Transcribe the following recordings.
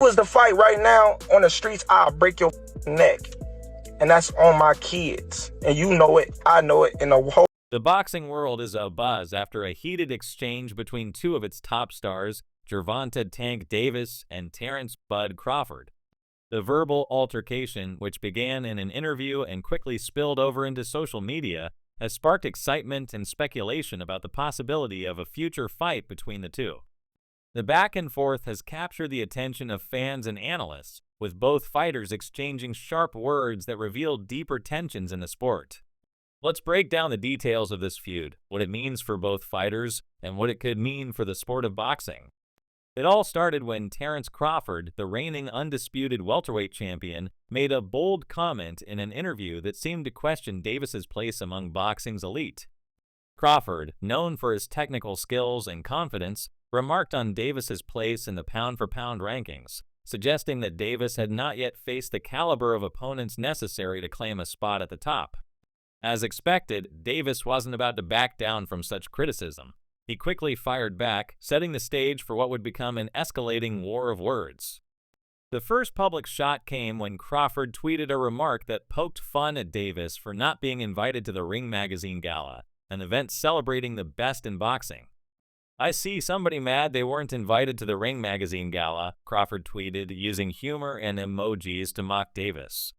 was the fight right now on the streets, I'll break your neck. And that's on my kids. And you know it, I know it, and the whole... The boxing world is abuzz after a heated exchange between two of its top stars, Gervonta Tank Davis and Terence Bud Crawford. The verbal altercation, which began in an interview and quickly spilled over into social media, has sparked excitement and speculation about the possibility of a future fight between the two. The back and forth has captured the attention of fans and analysts, with both fighters exchanging sharp words that reveal deeper tensions in the sport. Let's break down the details of this feud, what it means for both fighters, and what it could mean for the sport of boxing. It all started when Terence Crawford, the reigning undisputed welterweight champion, made a bold comment in an interview that seemed to question Davis's place among boxing's elite. Crawford, known for his technical skills and confidence, remarked on Davis's place in the pound-for-pound rankings, suggesting that Davis had not yet faced the caliber of opponents necessary to claim a spot at the top. As expected, Davis wasn't about to back down from such criticism. He quickly fired back, setting the stage for what would become an escalating war of words. The first public shot came when Crawford tweeted a remark that poked fun at Davis for not being invited to the Ring Magazine Gala, an event celebrating the best in boxing. "I see somebody mad they weren't invited to the Ring Magazine Gala," Crawford tweeted, using humor and emojis to mock Davis.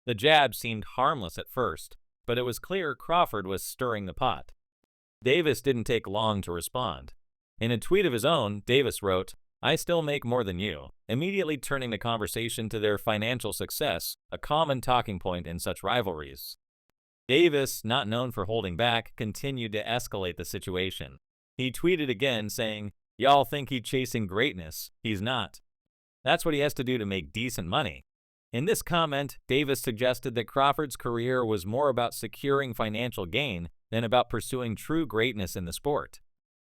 The jab seemed harmless at first, but it was clear Crawford was stirring the pot. Davis didn't take long to respond. In a tweet of his own, Davis wrote, "I still make more than you," immediately turning the conversation to their financial success, a common talking point in such rivalries. Davis, not known for holding back, continued to escalate the situation. He tweeted again saying, "Y'all think he's chasing greatness. He's not. That's what he has to do to make decent money." In this comment, Davis suggested that Crawford's career was more about securing financial gain than about pursuing true greatness in the sport.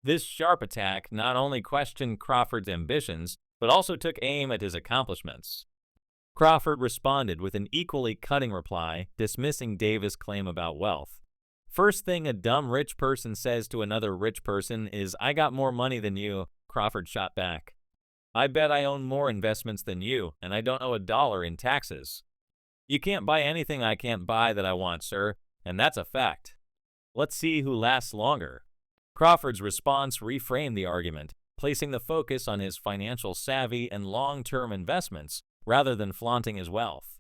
This sharp attack not only questioned Crawford's ambitions, but also took aim at his accomplishments. Crawford responded with an equally cutting reply, dismissing Davis' claim about wealth. "First thing a dumb rich person says to another rich person is, 'I got more money than you,'" Crawford shot back. "I bet I own more investments than you, and I don't owe a dollar in taxes. You can't buy anything I can't buy that I want, sir, and that's a fact. Let's see who lasts longer." Crawford's response reframed the argument, placing the focus on his financial savvy and long-term investments rather than flaunting his wealth.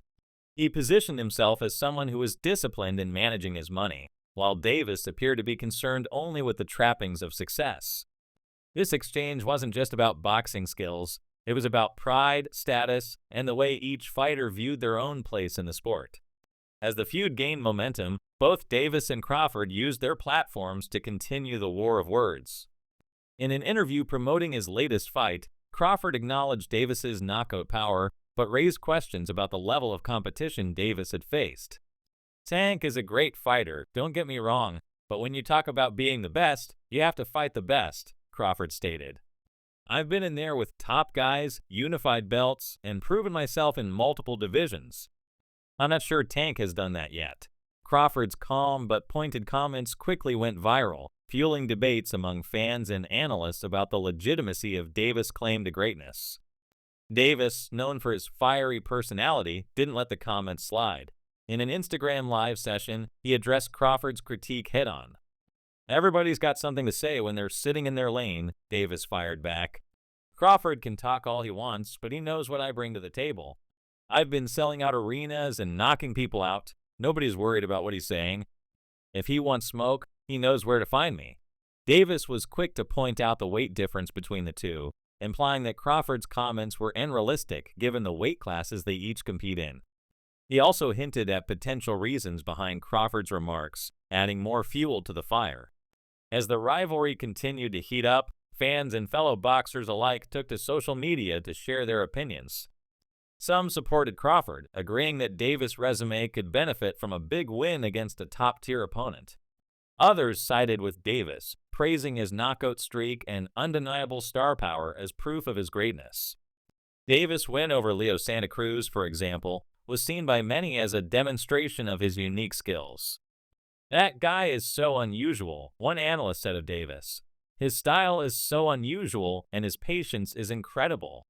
He positioned himself as someone who was disciplined in managing his money, while Davis appeared to be concerned only with the trappings of success. This exchange wasn't just about boxing skills, it was about pride, status, and the way each fighter viewed their own place in the sport. As the feud gained momentum, both Davis and Crawford used their platforms to continue the war of words. In an interview promoting his latest fight, Crawford acknowledged Davis's knockout power, but raised questions about the level of competition Davis had faced. "Tank is a great fighter, don't get me wrong, but when you talk about being the best, you have to fight the best," Crawford stated. "I've been in there with top guys, unified belts, and proven myself in multiple divisions. I'm not sure Tank has done that yet." Crawford's calm but pointed comments quickly went viral, fueling debates among fans and analysts about the legitimacy of Davis' claim to greatness. Davis, known for his fiery personality, didn't let the comments slide. In an Instagram live session, he addressed Crawford's critique head-on. "Everybody's got something to say when they're sitting in their lane," Davis fired back. "Crawford can talk all he wants, but he knows what I bring to the table. I've been selling out arenas and knocking people out. Nobody's worried about what he's saying. If he wants smoke, he knows where to find me." Davis was quick to point out the weight difference between the two, implying that Crawford's comments were unrealistic given the weight classes they each compete in. He also hinted at potential reasons behind Crawford's remarks, adding more fuel to the fire. As the rivalry continued to heat up, fans and fellow boxers alike took to social media to share their opinions. Some supported Crawford, agreeing that Davis' resume could benefit from a big win against a top-tier opponent. Others sided with Davis, praising his knockout streak and undeniable star power as proof of his greatness. Davis' win over Leo Santa Cruz, for example, was seen by many as a demonstration of his unique skills. "That guy is so unusual," one analyst said of Davis. "His style is so unusual and his patience is incredible."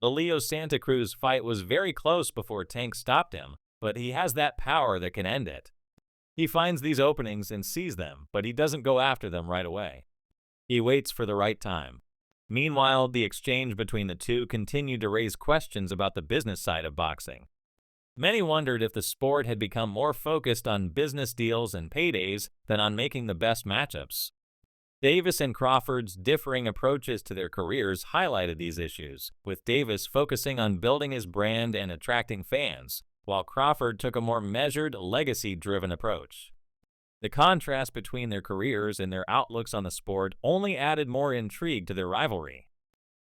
The Leo Santa Cruz fight was very close before Tank stopped him, but he has that power that can end it. He finds these openings and sees them, but he doesn't go after them right away. He waits for the right time. Meanwhile, the exchange between the two continued to raise questions about the business side of boxing. Many wondered if the sport had become more focused on business deals and paydays than on making the best matchups. Davis and Crawford's differing approaches to their careers highlighted these issues, with Davis focusing on building his brand and attracting fans, while Crawford took a more measured, legacy-driven approach. The contrast between their careers and their outlooks on the sport only added more intrigue to their rivalry.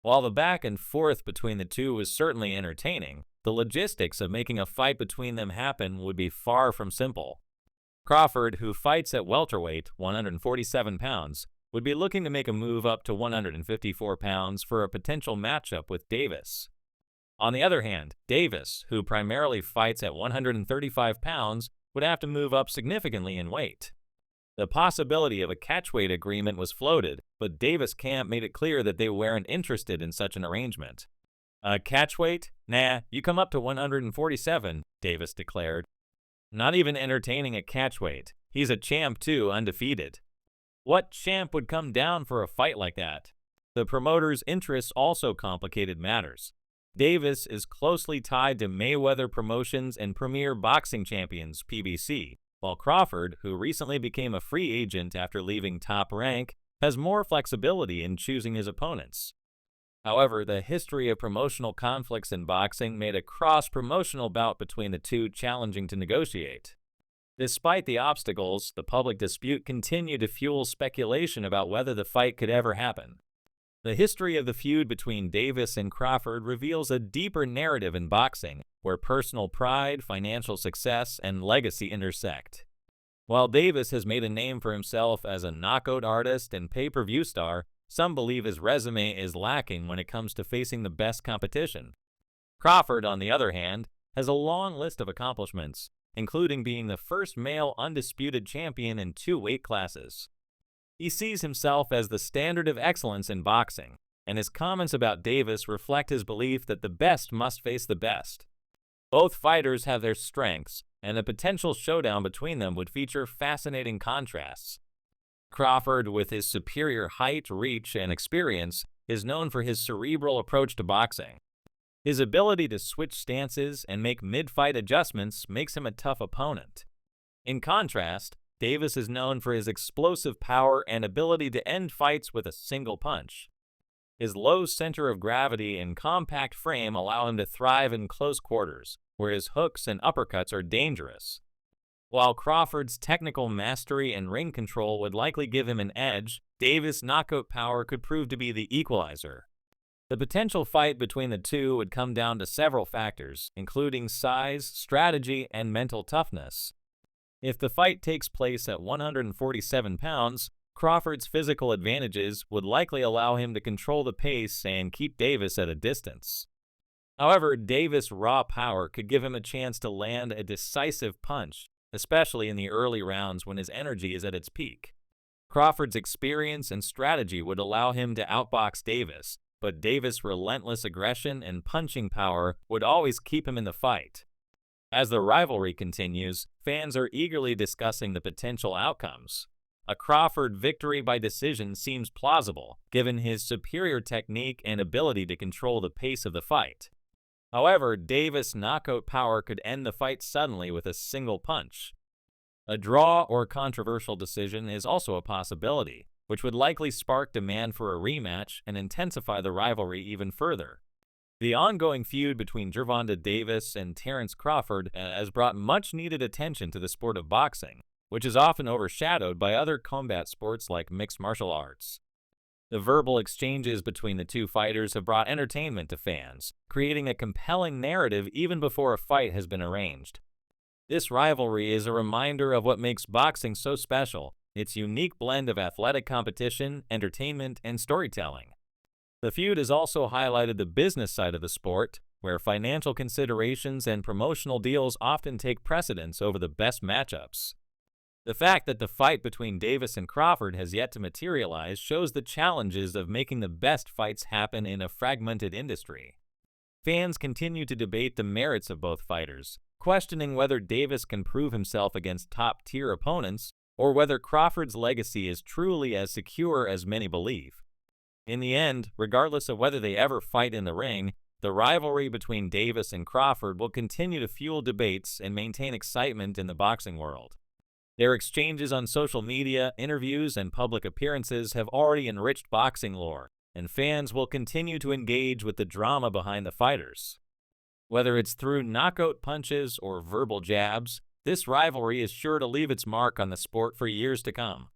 While the back and forth between the two was certainly entertaining, the logistics of making a fight between them happen would be far from simple. Crawford, who fights at welterweight, 147 pounds, would be looking to make a move up to 154 pounds for a potential matchup with Davis. On the other hand, Davis, who primarily fights at 135 pounds, would have to move up significantly in weight. The possibility of a catchweight agreement was floated, but Davis camp made it clear that they weren't interested in such an arrangement. A catchweight? Nah, you come up to 147, Davis declared. Not even entertaining a catchweight. He's a champ too, undefeated. What champ would come down for a fight like that? The promoter's interests also complicated matters. Davis is closely tied to Mayweather Promotions and Premier Boxing Champions, PBC, while Crawford, who recently became a free agent after leaving Top Rank, has more flexibility in choosing his opponents. However, the history of promotional conflicts in boxing made a cross-promotional bout between the two challenging to negotiate. Despite the obstacles, the public dispute continued to fuel speculation about whether the fight could ever happen. The history of the feud between Davis and Crawford reveals a deeper narrative in boxing, where personal pride, financial success, and legacy intersect. While Davis has made a name for himself as a knockout artist and pay-per-view star, some believe his resume is lacking when it comes to facing the best competition. Crawford, on the other hand, has a long list of accomplishments, including being the first male undisputed champion in 2 weight classes. He sees himself as the standard of excellence in boxing, and his comments about Davis reflect his belief that the best must face the best. Both fighters have their strengths, and a potential showdown between them would feature fascinating contrasts. Crawford, with his superior height, reach, and experience, is known for his cerebral approach to boxing. His ability to switch stances and make mid-fight adjustments makes him a tough opponent. In contrast, Davis is known for his explosive power and ability to end fights with a single punch. His low center of gravity and compact frame allow him to thrive in close quarters, where his hooks and uppercuts are dangerous. While Crawford's technical mastery and ring control would likely give him an edge, Davis' knockout power could prove to be the equalizer. The potential fight between the two would come down to several factors, including size, strategy, and mental toughness. If the fight takes place at 147 pounds, Crawford's physical advantages would likely allow him to control the pace and keep Davis at a distance. However, Davis' raw power could give him a chance to land a decisive punch, especially in the early rounds when his energy is at its peak. Crawford's experience and strategy would allow him to outbox Davis, but Davis' relentless aggression and punching power would always keep him in the fight. As the rivalry continues, fans are eagerly discussing the potential outcomes. A Crawford victory by decision seems plausible, given his superior technique and ability to control the pace of the fight. However, Davis' knockout power could end the fight suddenly with a single punch. A draw or controversial decision is also a possibility, which would likely spark demand for a rematch and intensify the rivalry even further. The ongoing feud between Gervonta Davis and Terence Crawford has brought much-needed attention to the sport of boxing, which is often overshadowed by other combat sports like mixed martial arts. The verbal exchanges between the two fighters have brought entertainment to fans, creating a compelling narrative even before a fight has been arranged. This rivalry is a reminder of what makes boxing so special, its unique blend of athletic competition, entertainment, and storytelling. The feud has also highlighted the business side of the sport, where financial considerations and promotional deals often take precedence over the best matchups. The fact that the fight between Davis and Crawford has yet to materialize shows the challenges of making the best fights happen in a fragmented industry. Fans continue to debate the merits of both fighters, questioning whether Davis can prove himself against top-tier opponents or whether Crawford's legacy is truly as secure as many believe. In the end, regardless of whether they ever fight in the ring, the rivalry between Davis and Crawford will continue to fuel debates and maintain excitement in the boxing world. Their exchanges on social media, interviews, and public appearances have already enriched boxing lore, and fans will continue to engage with the drama behind the fighters. Whether it's through knockout punches or verbal jabs, this rivalry is sure to leave its mark on the sport for years to come.